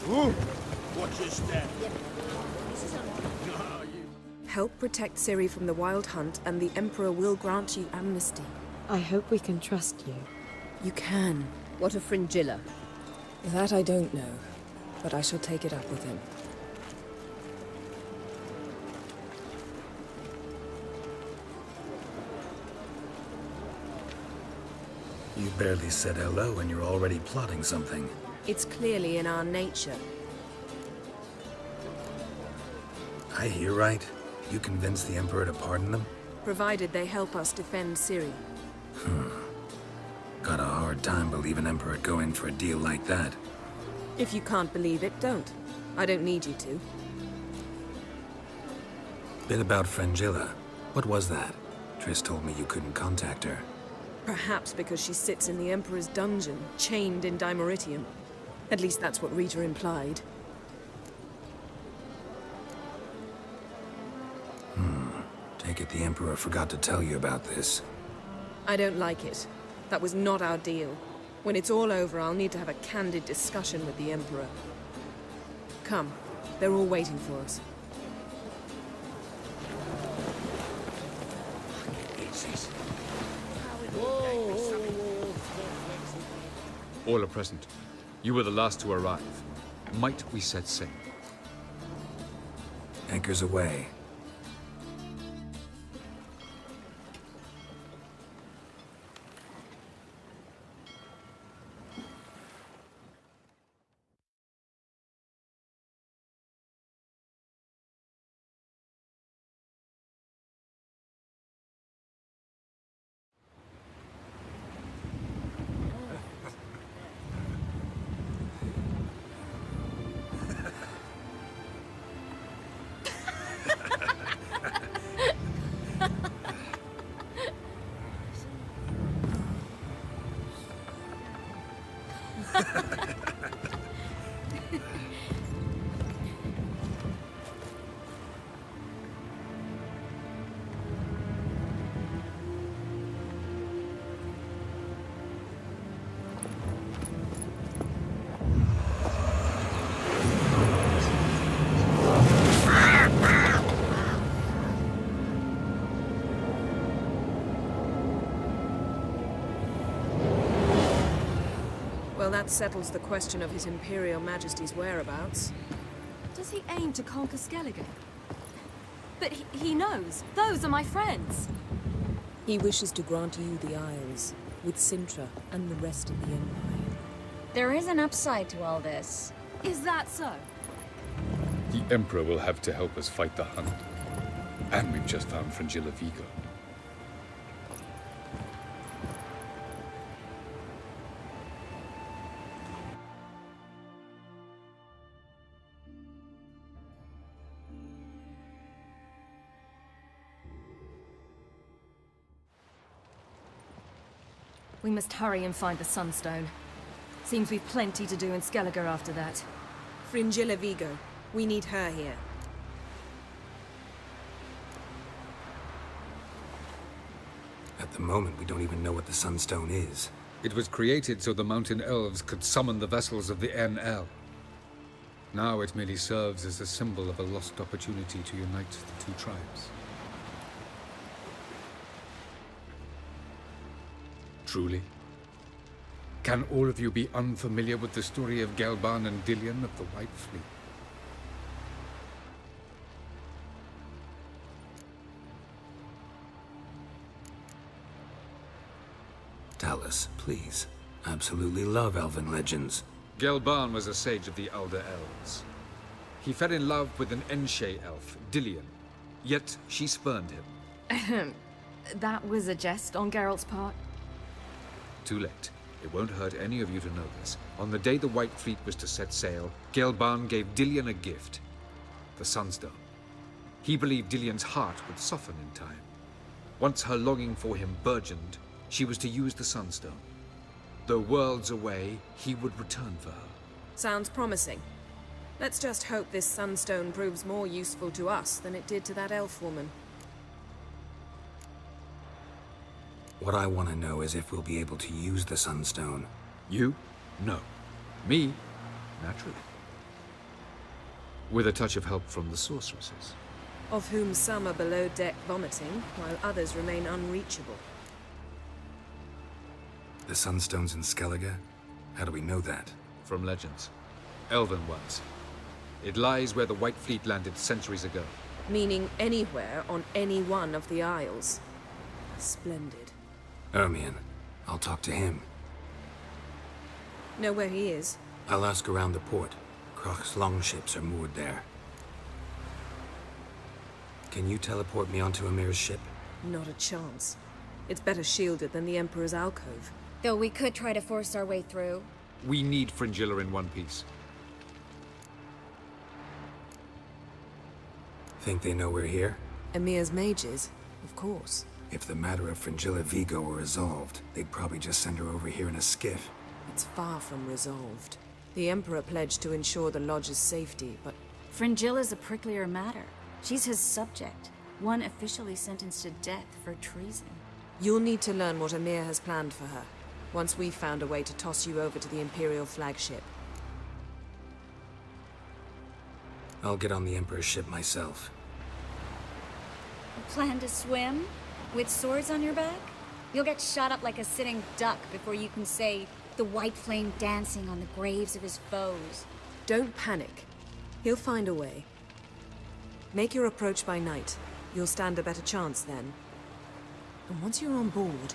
Watch your step. Help protect Ciri from the Wild Hunt, and the Emperor will grant you amnesty. I hope we can trust you. You can. What of Fringilla? That I don't know, but I shall take it up with him. You barely said hello and you're already plotting something. It's clearly in our nature. I hear right. You convinced the Emperor to pardon them? Provided they help us defend Ciri. Got a hard time believing Emperor'd go in for a deal like that. If you can't believe it, don't. I don't need you to. Bit about Fringilla. What was that? Triss told me you couldn't contact her. Perhaps because she sits in the Emperor's dungeon, chained in Dimeritium. At least that's what Rita implied. Take it the Emperor forgot to tell you about this. I don't like it. That was not our deal. When it's all over, I'll need to have a candid discussion with the Emperor. Come. They're all waiting for us. All are present. You were the last to arrive. Might we set sail? Anchors away. Well, that settles the question of His Imperial Majesty's whereabouts. Does he aim to conquer Skellige? But he knows. Those are my friends. He wishes to grant you the Isles, with Cintra and the rest of the Empire. There is an upside to all this. Is that so? The Emperor will have to help us fight the Hunt. And we've just found Fringilla Vigo. We must hurry and find the Sunstone. Seems we've plenty to do in Skellige after that. Fringilla Vigo. We need her here. At the moment, we don't even know what the Sunstone is. It was created so the Mountain Elves could summon the vessels of the NL. Now it merely serves as a symbol of a lost opportunity to unite the two tribes. Truly? Can all of you be unfamiliar with the story of Gelban and Dillion of the White Fleet? Tell us, please. Absolutely love elven legends. Gelban was a sage of the Elder Elves. He fell in love with an Enshe elf, Dillion, yet she spurned him. That was a jest on Geralt's part. Too late. It won't hurt any of you to know this. On the day the White Fleet was to set sail, Gelban gave Dillion a gift. The Sunstone. He believed Dillion's heart would soften in time. Once her longing for him burgeoned, she was to use the Sunstone. Though worlds away, he would return for her. Sounds promising. Let's just hope this Sunstone proves more useful to us than it did to that elf woman. What I want to know is if we'll be able to use the Sunstone. You? No. Me? Naturally. with a touch of help from the sorceresses. Of whom some are below deck vomiting, while others remain unreachable. The Sunstone's in Skellige? How do we know that? From legends. Elven ones. It lies where the White Fleet landed centuries ago. Meaning anywhere on any one of the Isles. Splendid. Ermion. I'll talk to him. Know where he is? I'll ask around the port. Crach's longships are moored there. Can you teleport me onto Ymir's ship? Not a chance. It's better shielded than the Emperor's alcove. Though we could try to force our way through. We need Fringilla in one piece. Think they know we're here? Ymir's mages, of course. If the matter of Fringilla Vigo were resolved, they'd probably just send her over here in a skiff. It's far from resolved. The Emperor pledged to ensure the Lodge's safety, but Fringilla's a pricklier matter. She's his subject, one officially sentenced to death for treason. you'll need to learn what Ymir has planned for her, once we've found a way to toss you over to the Imperial flagship. I'll get on the Emperor's ship myself. Plan to swim? With swords on your back? You'll get shot up like a sitting duck before you can say, the white flame dancing on the graves of his foes. Don't panic. He'll find a way. Make your approach by night. You'll stand a better chance then. And once you're on board,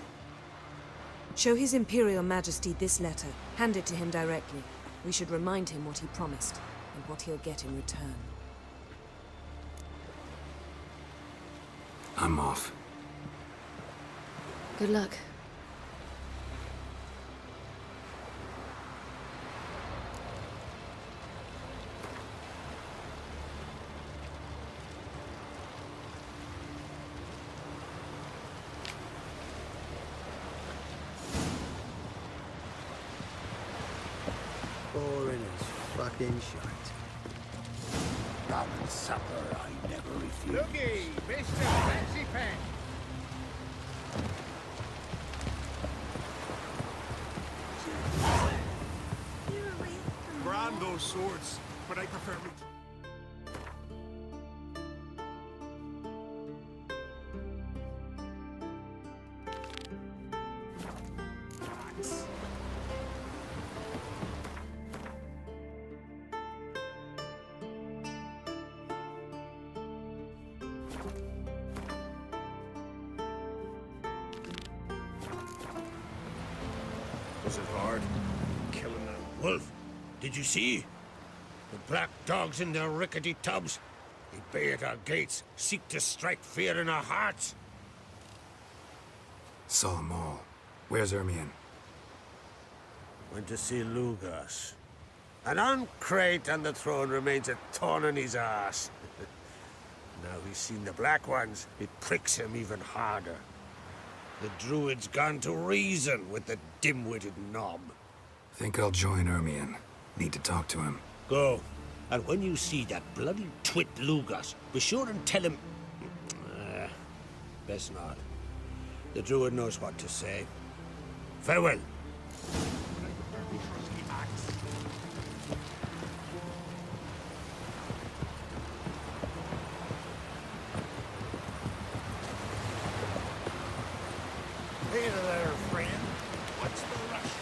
show His Imperial Majesty this letter. Hand it to him directly. We should remind him what he promised, and what he'll get in return. I'm off. Good luck. Foreigners fucking shite. Common supper I never refuse. Looky, Mr. Fancy Pants. Grand those swords, but I prefer me. Was it hard? Killing that wolf. Did you see? The black dogs in their rickety tubs. They bay at our gates, seek to strike fear in our hearts. Saw 'em all. Where's Ermion? Went to see Lugas. An uncrate on the throne remains a thorn in his ass. Now he's seen the Black Ones, it pricks him even harder. The Druid's gone to reason with the dim-witted knob. Think I'll join Ermion. Need to talk to him. Go. And when you see that bloody twit Lugas, be sure and tell him... best not. The Druid knows what to say. Farewell. Hey there, friend. What's the rush?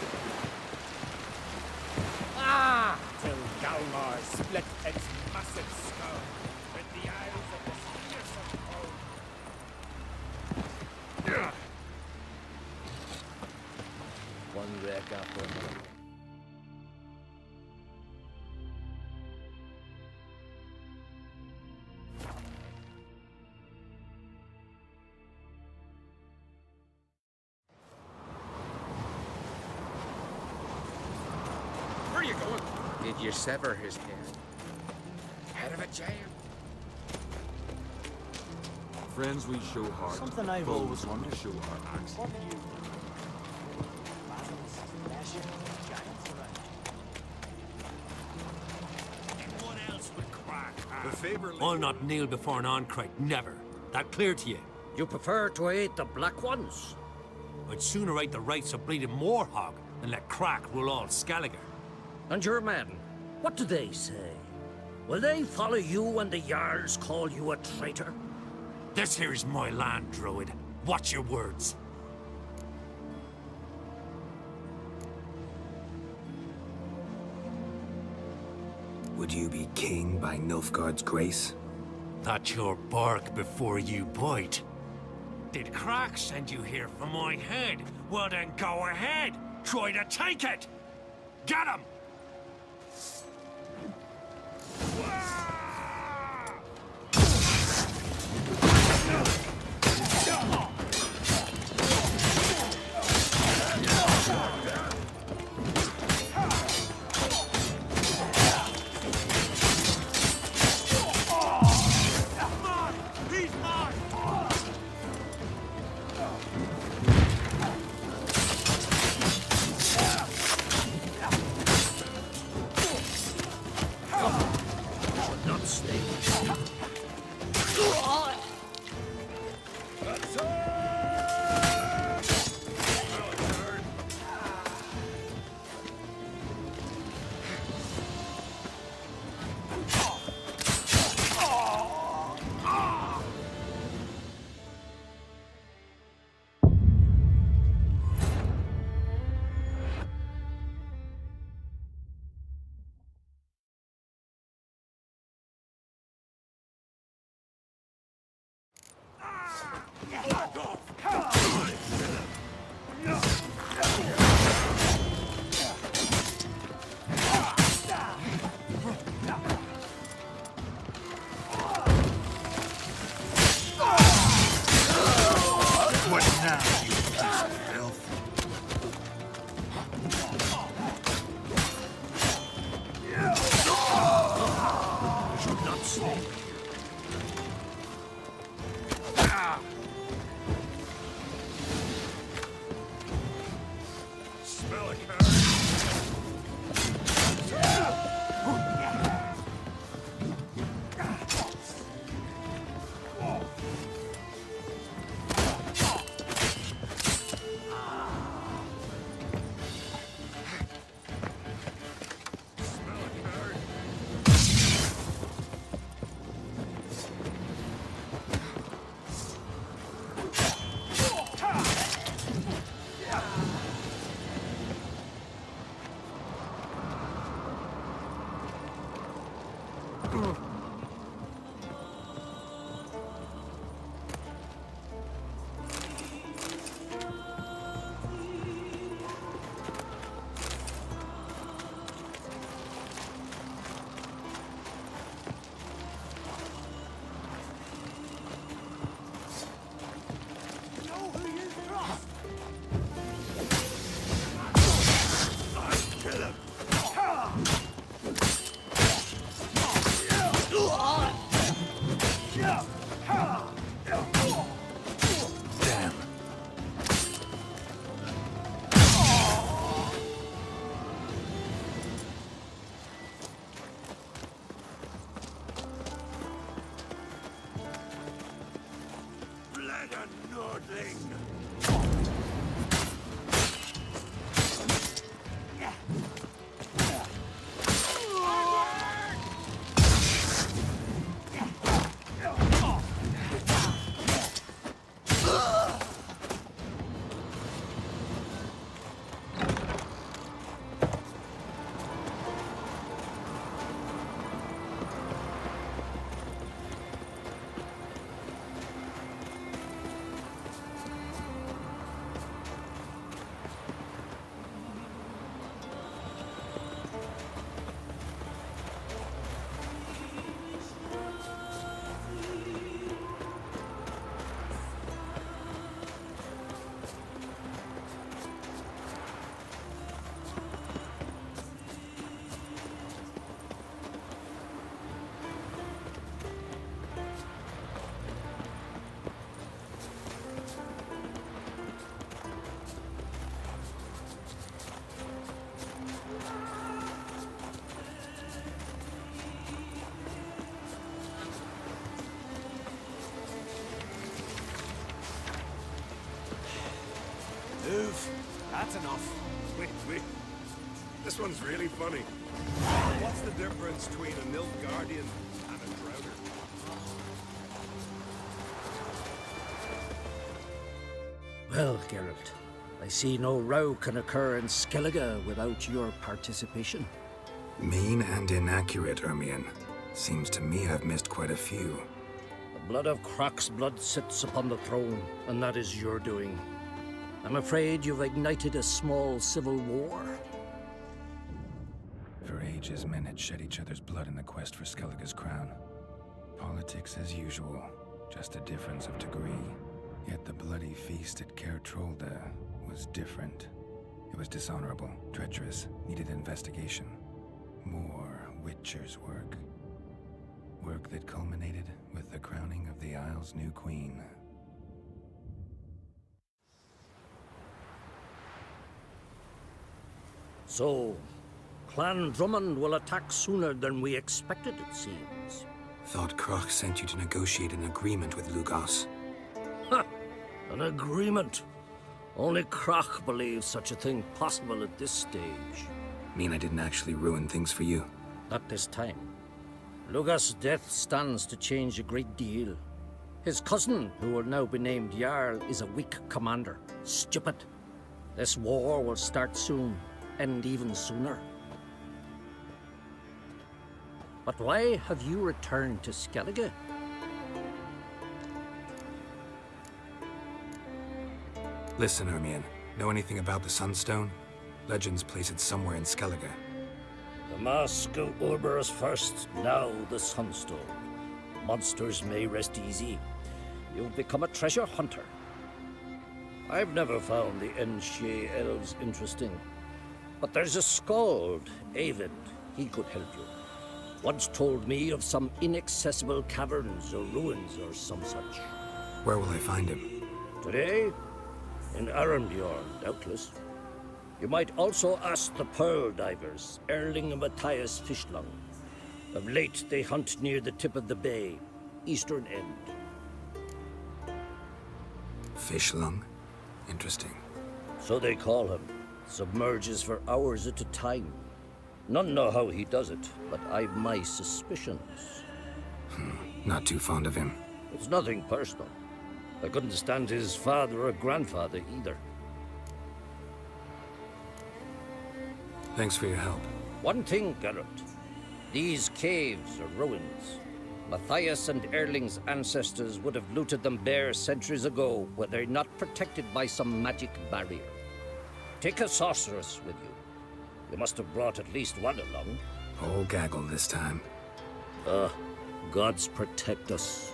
Till Galmar split its massive skull with the eyes of the fearsome foe. One wreck after another. Where are you going? Did you sever his head? Head of a giant. Friends, we show heart. Something I've Foes, always wondered. we show heart. What did you... Basils, Dasher, giants around. What else would crack? The favor... I'll not kneel before an Oncrite, never. That clear to you? You prefer to aid the Black Ones? I'd sooner right the rights of bleeding Moorhog than let Crack rule all Skellige. And your men, what do they say? Will they follow you when the Jarls call you a traitor? This here is my land, Druid. Watch your words. Would you be king by Nilfgaard's grace? That's your bark before you bite. Did Crach send you here for my head? Well then go ahead. Try to take it. Get him! Move. That's enough. Wait, wait. This one's really funny. What's the difference between a Nilfgaardian and a Drowner? Well, Geralt, I see no row can occur in Skellige without your participation. Mean and inaccurate, Ermion. Seems to me I've missed quite a few. The blood of Croc's blood sits upon the throne, and that is your doing. I'm afraid you've ignited a small civil war. For ages, men had shed each other's blood in the quest for Skellige's crown. Politics as usual, just a difference of degree. Yet the bloody feast at Caer Trolda was different. It was dishonorable, treacherous, needed investigation. More Witcher's work. Work that culminated with the crowning of the Isle's new queen. So, Clan Drummond will attack sooner than we expected, it seems. Thought Croc sent you to negotiate an agreement with Lugos. Ha! An agreement. Only Croc believes such a thing possible at this stage. Mean I didn't actually ruin things for you? Not this time. Lugos' death stands to change a great deal. His cousin, who will now be named Jarl, is a weak commander. Stupid. This war will start soon, end even sooner. But why have you returned to Skellige? Listen, Ermion. Know anything about the Sunstone? Legends place it somewhere in Skellige. The Mask of Urberus first, now the Sunstone. Monsters may rest easy. You've become a treasure hunter. I've never found the Enshe elves interesting. But there's a skald, Avid. He could help you. Once told me of some inaccessible caverns or ruins or some such. Where will I find him? Today? In Arenbjorn, doubtless. You might also ask the Pearl Divers, Erling and Matthias Fishlung. Of late, they hunt near the tip of the bay, eastern end. Fishlung? Interesting. So they call him. Submerges for hours at a time. None know how he does it, but I've my suspicions. Not too fond of him. It's nothing personal. I couldn't stand his father or grandfather either. Thanks for your help. One thing, Geralt. These caves are ruins. Matthias and Erling's ancestors would have looted them bare centuries ago were they not protected by some magic barrier. Take a sorceress with you. You must have brought at least one along. Whole gaggle this time. Gods protect us.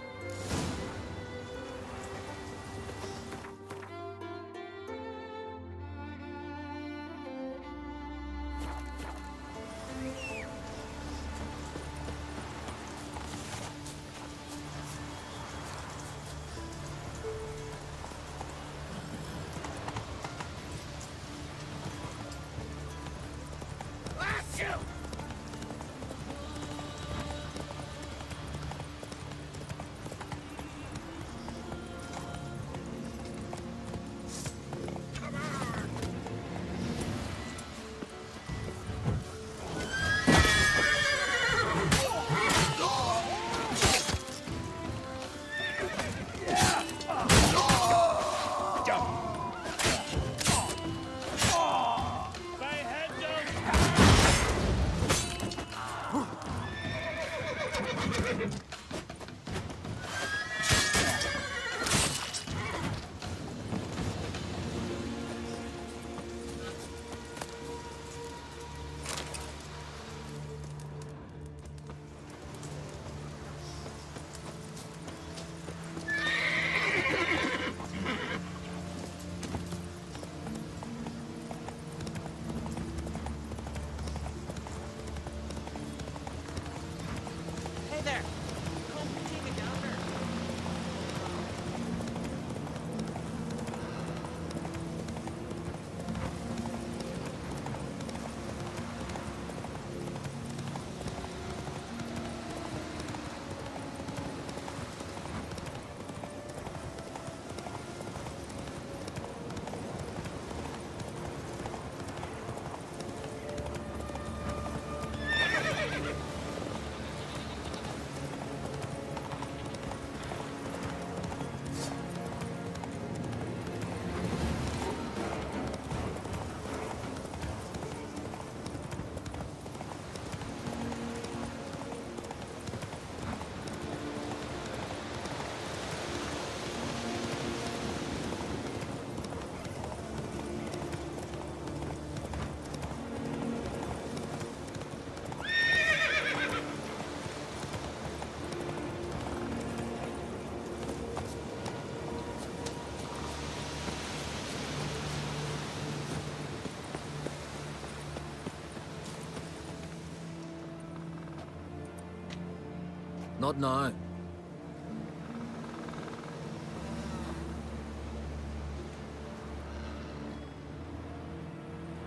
not now.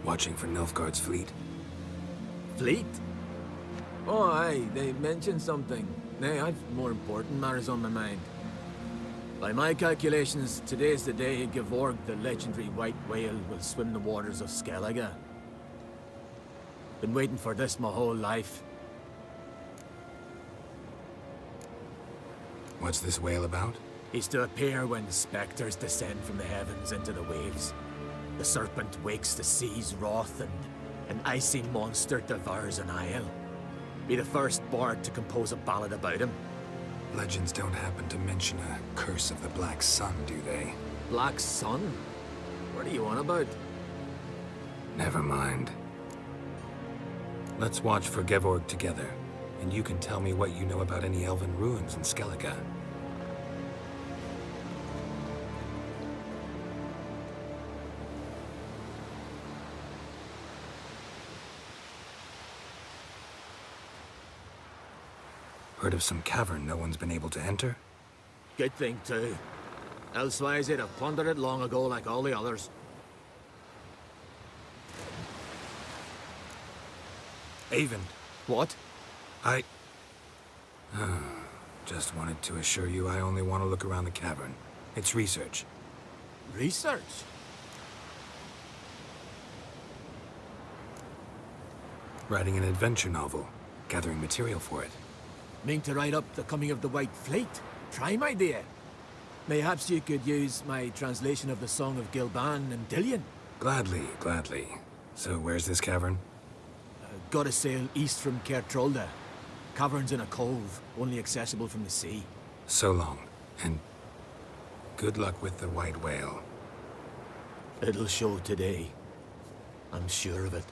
Watching for Nilfgaard's fleet. Fleet? Oh, aye, they mentioned something. Nay, I've more important matters on my mind. By my calculations, today's the day Gevorg, the legendary white whale, will swim the waters of Skellige. Been waiting for this my whole life. What's this whale about? He's to appear when specters descend from the heavens into the waves. The serpent wakes the sea's wrath, and an icy monster devours an isle. Be the first bard to compose a ballad about him. Legends don't happen to mention a curse of the Black Sun, do they? Black Sun? What are you on about? Never mind. Let's watch for Gevorg together, and you can tell me what you know about any elven ruins in Skellige. Heard of some cavern no one's been able to enter? Good thing, too. Elsewise, they'd have plundered it long ago like all the others. Eyvind. What? I... Just wanted to assure you I only want to look around the cavern. It's research. Research? Writing an adventure novel. Gathering material for it. Mean to write up the coming of the White Fleet? Prime idea. Mayhaps you could use my translation of the Song of Gilban and Dillion. Gladly, gladly. So where's this cavern? Gotta sail east from Kertrolda. Cavern's in a cove, only accessible from the sea. So long, and good luck with the white whale. It'll show today. I'm sure of it.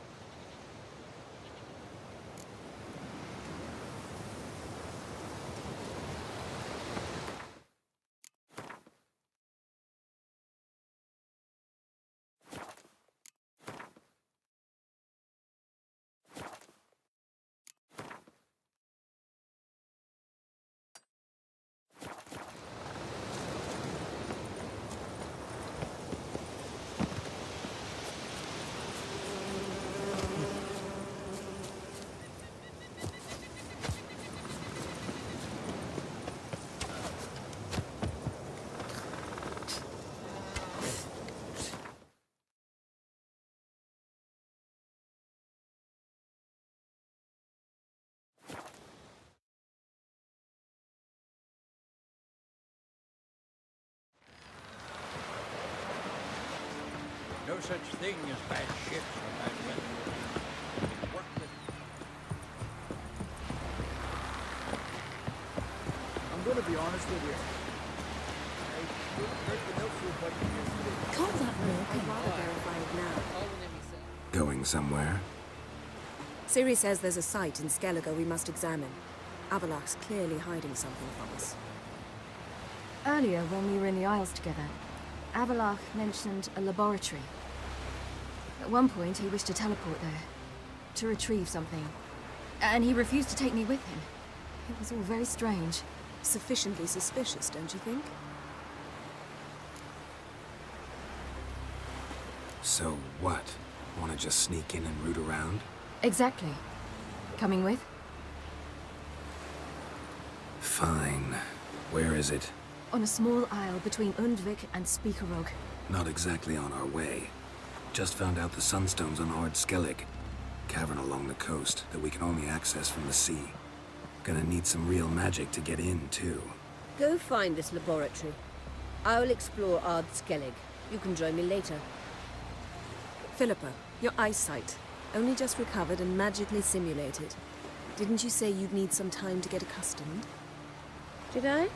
No such thing as bad ships or bad weather. It's work that... I'm gonna be honest with you. I didn't drink the milk food buddy yesterday. Call that milk. I'd rather verify it now. Going somewhere? Ciri says there's a site in Skellige we must examine. Avalach's clearly hiding something from us. Earlier, when we were in the Isles together, Avalach mentioned a laboratory. At one point, he wished to teleport there, to retrieve something. And he refused to take me with him. It was all very strange. Sufficiently suspicious, don't you think? So what? Want to just sneak in and root around? Exactly. Coming with? Fine. Where is it? On a small isle between Undvik and Speakerog. Not exactly on our way. Just found out the Sunstone's on Ard Skellig. Cavern along the coast that we can only access from the sea. Gonna need some real magic to get in, too. Go find this laboratory. I'll explore Ard Skellig. You can join me later. Philippa, your eyesight. Only just recovered and magically simulated. Didn't you say you'd need some time to get accustomed? Did I?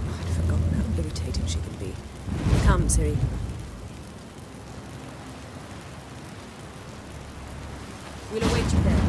I'd forgotten how irritating she can be. Come, Ciri. We'll await you there.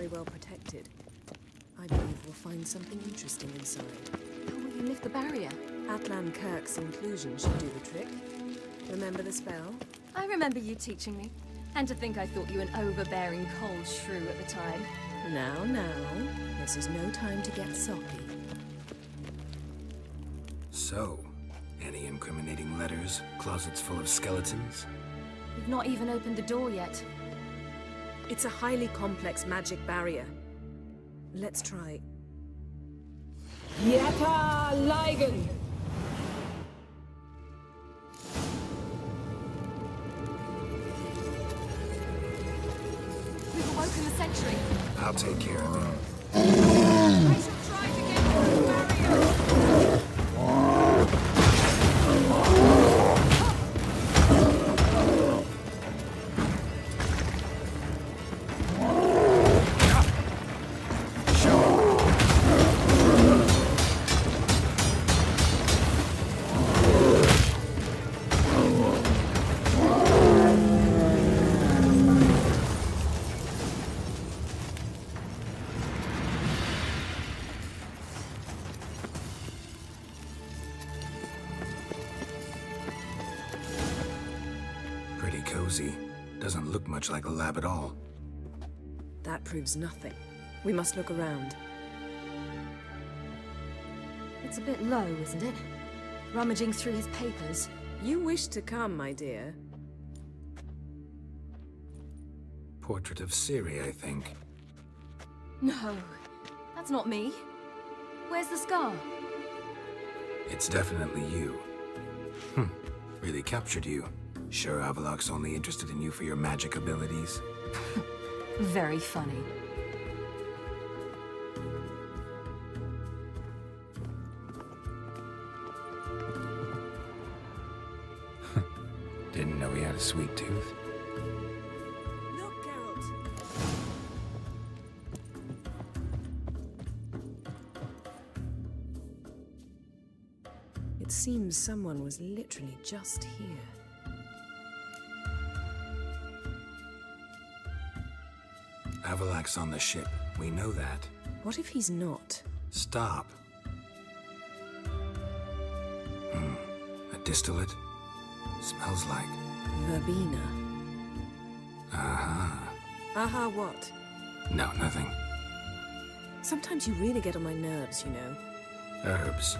very well protected. I believe we'll find something interesting inside. How will you lift the barrier? Atlan Kirk's inclusion should do the trick. Remember the spell? I remember you teaching me. And to think I thought you an overbearing cold shrew at the time. Now, this is no time to get soppy. So, any incriminating letters, closets full of skeletons? We've not even opened the door yet. It's a highly complex magic barrier. Let's try. Yeta Ligen! We've awoken the sentry. I'll take care of them. I shall try to get through the barrier. Pretty cozy. Doesn't look much like a lab at all. That proves nothing. We must look around. It's a bit low, isn't it? Rummaging through his papers. You wish to come, my dear. Portrait of Ciri, I think. No, that's not me. Where's the scar? It's definitely you. Really captured you. Sure Avallac'h's only interested in you for your magic abilities? Very funny. Didn't know he had a sweet tooth. Look, Geralt. It seems someone was literally just here. Avallac'h's on the ship. We know that. What if he's not? Stop. A distillate? Smells like... Verbena. Aha. Aha, what? No, nothing. Sometimes you really get on my nerves, you know. Herbs.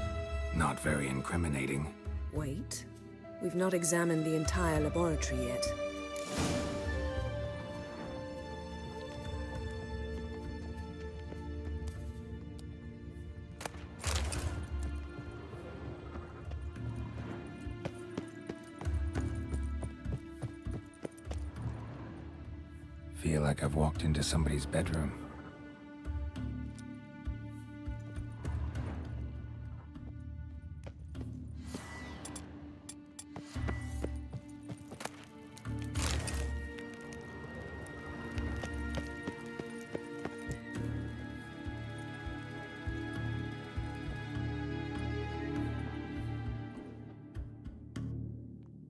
Not very incriminating. Wait. We've not examined the entire laboratory yet. Feel like I've walked into somebody's bedroom.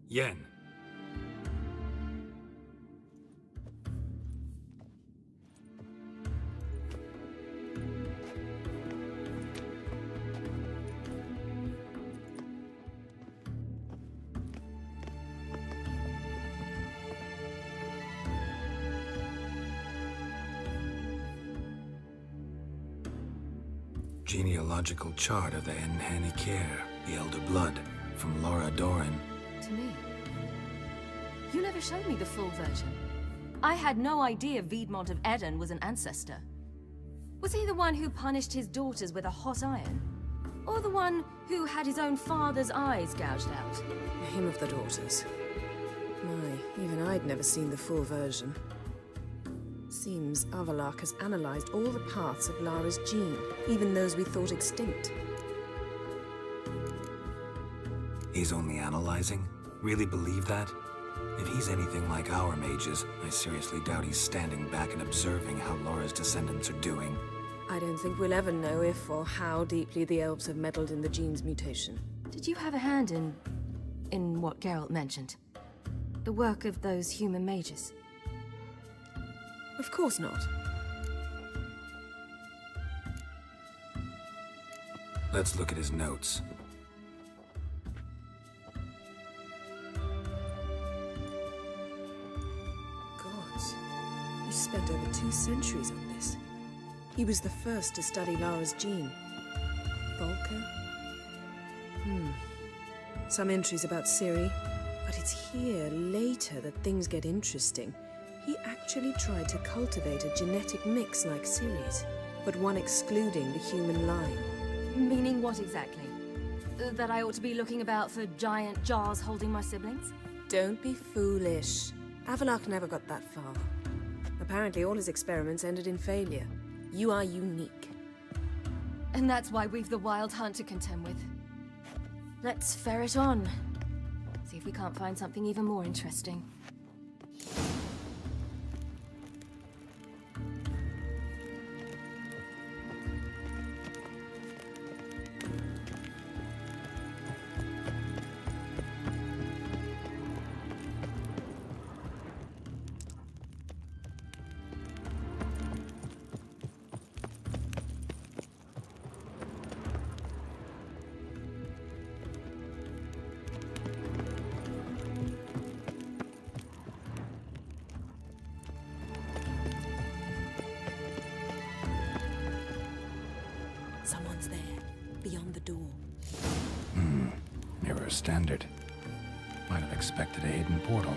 Yen. Genealogical chart of the Enhanikir, the Elder Blood, from Laura Doran. To me. You never showed me the full version. I had no idea Viedmont of Eden was an ancestor. Was he the one who punished his daughters with a hot iron? Or the one who had his own father's eyes gouged out? Him of the daughters. My, even I'd never seen the full version. Seems Avallac'h has analyzed all the parts of Lara's gene, even those we thought extinct. He's only analyzing? Really believe that? If he's anything like our mages, I seriously doubt he's standing back and observing how Laura's descendants are doing. I don't think we'll ever know if or how deeply the elves have meddled in the gene's mutation. Did you have a hand in what Geralt mentioned? The work of those human mages? Of course not. Let's look at his notes. Gods, he spent over 2 centuries on this. He was the first to study Lara's gene. Volker? Some entries about Ciri, but it's here, later, that things get interesting. He actually tried to cultivate a genetic mix like Ciri's, but one excluding the human line. Meaning what exactly? That I ought to be looking about for giant jars holding my siblings? Don't be foolish. Avallac'h never got that far. Apparently all his experiments ended in failure. You are unique. And that's why we've the Wild Hunt to contend with. Let's ferret on. See if we can't find something even more interesting. Someone's there, beyond the door. Mirror standard. Might have expected a hidden portal.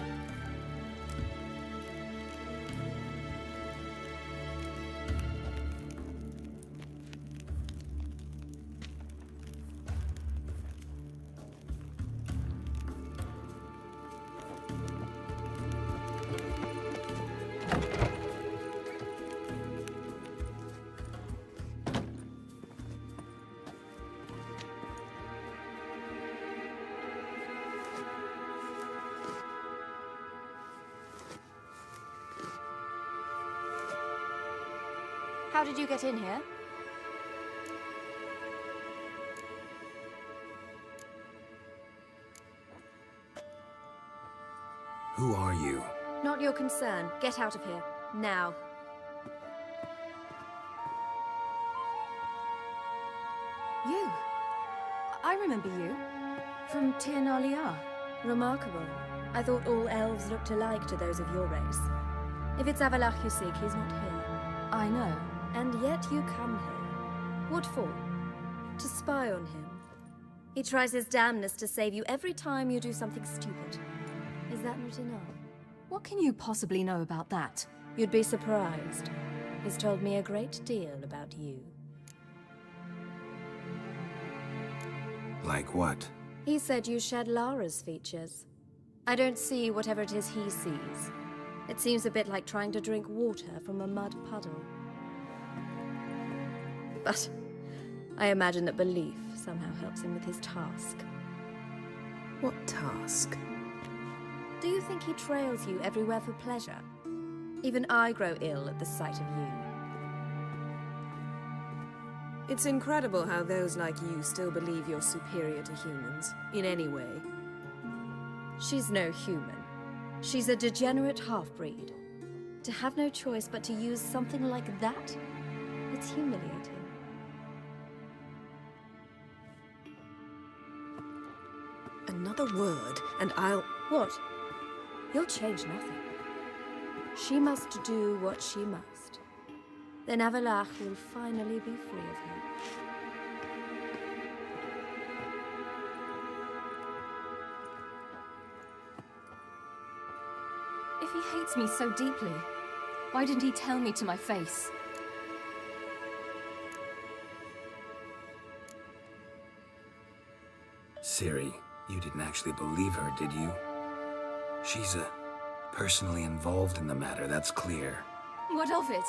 How did you get in here? Who are you? Not your concern. Get out of here. Now. You? I remember you. From Tir na Liar. Remarkable. I thought all elves looked alike to those of your race. If it's Avallac'h you seek, he's not here. I know. And yet you come here. What for? To spy on him. He tries his damnedest to save you every time you do something stupid. Is that not enough? What can you possibly know about that? You'd be surprised. He's told me a great deal about you. Like what? He said you shared Lara's features. I don't see whatever it is he sees. It seems a bit like trying to drink water from a mud puddle. But I imagine that belief somehow helps him with his task. What task? Do you think he trails you everywhere for pleasure? Even I grow ill at the sight of you. It's incredible how those like you still believe you're superior to humans, in any way. She's no human. She's a degenerate half-breed. To have no choice but to use something like that, it's humiliating. Another word, and I'll... What? You'll change nothing. She must do what she must. Then Avallac'h will finally be free of her. If he hates me so deeply, why didn't he tell me to my face? Ciri, you didn't actually believe her, did you? She's personally involved in the matter, that's clear. What of it?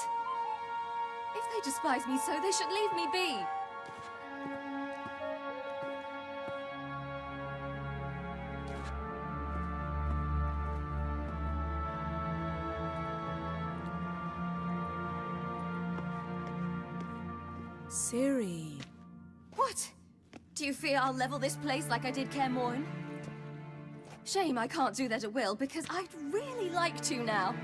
If they despise me so, they should leave me be. Ciri. What? Do you fear I'll level this place like I did Kaer Morhen? Shame I can't do that at will, because I'd really like to now.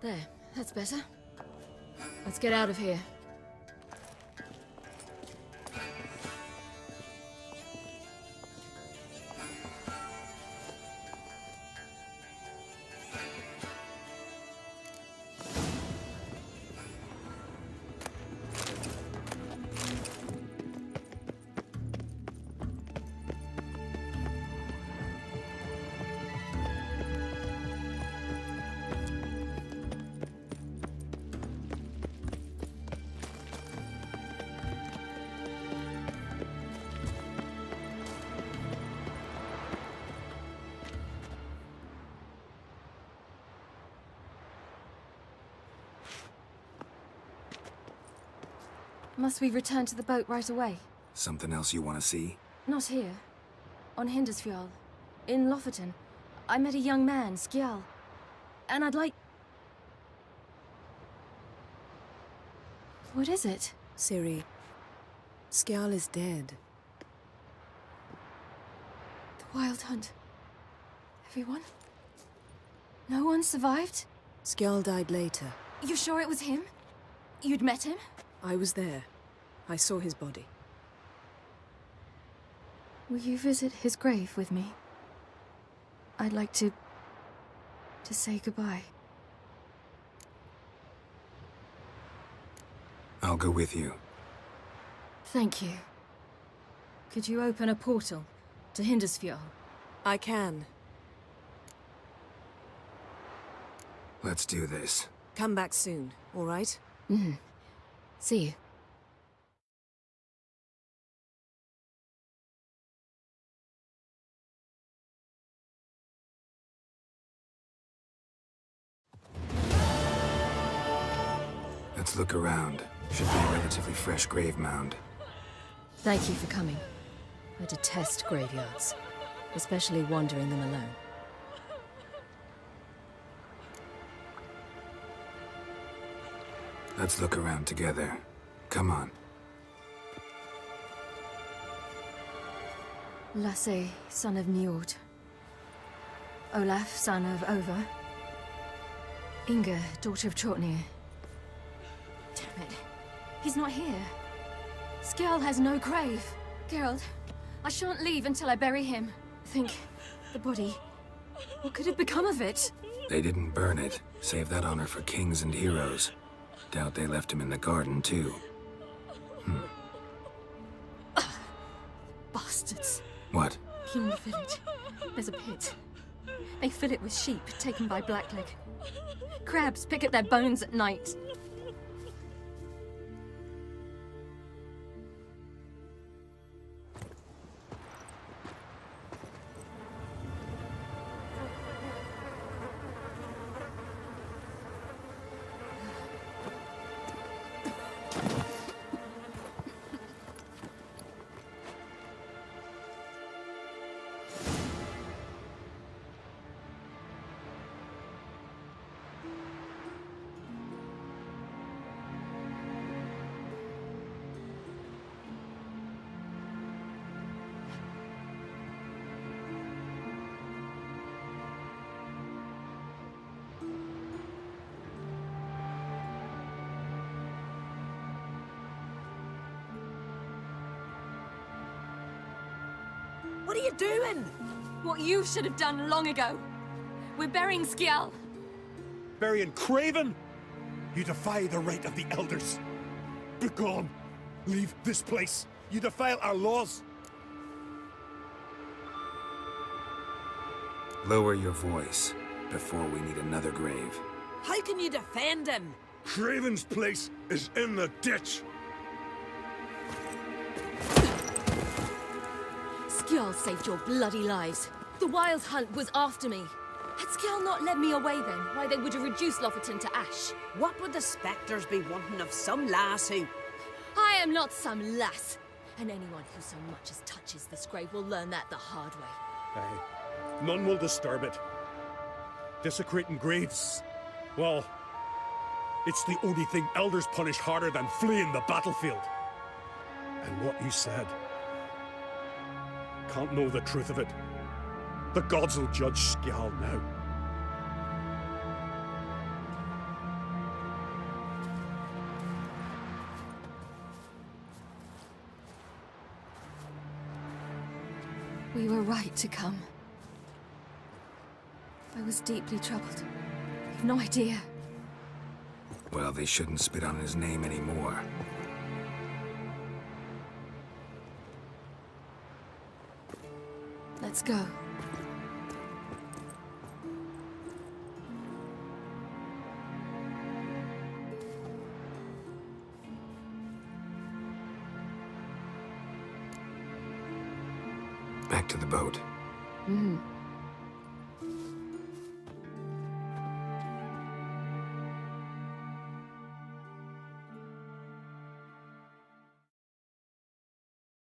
There, that's better. Let's get out of here. Must we return to the boat right away? Something else you want to see? Not here. On Hindersfjall. In Lofoten. I met a young man, Skjal. And I'd like... What is it? Ciri, Skjal is dead. The Wild Hunt. Everyone? No one survived? Skjal died later. You sure it was him? You'd met him? I was there. I saw his body. Will you visit his grave with me? I'd like to say goodbye. I'll go with you. Thank you. Could you open a portal to Hindersfjall? I can. Let's do this. Come back soon, all right? Mm-hmm. See you. Let's look around. Should be a relatively fresh grave mound. Thank you for coming. I detest graveyards, especially wandering them alone. Let's look around together. Come on. Lasse, son of Njord. Olaf, son of Over. Inga, daughter of Trotnir. Damn it. He's not here. Skjal has no grave. Geralt, I shan't leave until I bury him. Think, the body. What could have become of it? They didn't burn it. Save that honor for kings and heroes. Doubt they left him in the garden, too. Bastards. What? In the village, there's a pit. They fill it with sheep taken by Blackleg. Crabs pick at their bones at night. What are you doing? What you should have done long ago. We're burying Skjal. Burying Craven? You defy the right of the elders. Begone. Leave this place. You defile our laws. Lower your voice before we need another grave. How can you defend him? Craven's place is in the ditch. Skjal saved your bloody lives. The Wild Hunt was after me. Had Skjal not led me away then, why they would have reduced Lofoten to ash. What would the spectres be wanting of some lass who... I am not some lass. And anyone who so much as touches this grave will learn that the hard way. Aye. None will disturb it. Desecrating graves, well, it's the only thing elders punish harder than fleeing the battlefield. And what you said, can't know the truth of it. The gods will judge Skjal now. right to come. I was deeply troubled. You've no idea. Well, they shouldn't spit on his name anymore. Let's go. Back to the boat. Mm-hmm.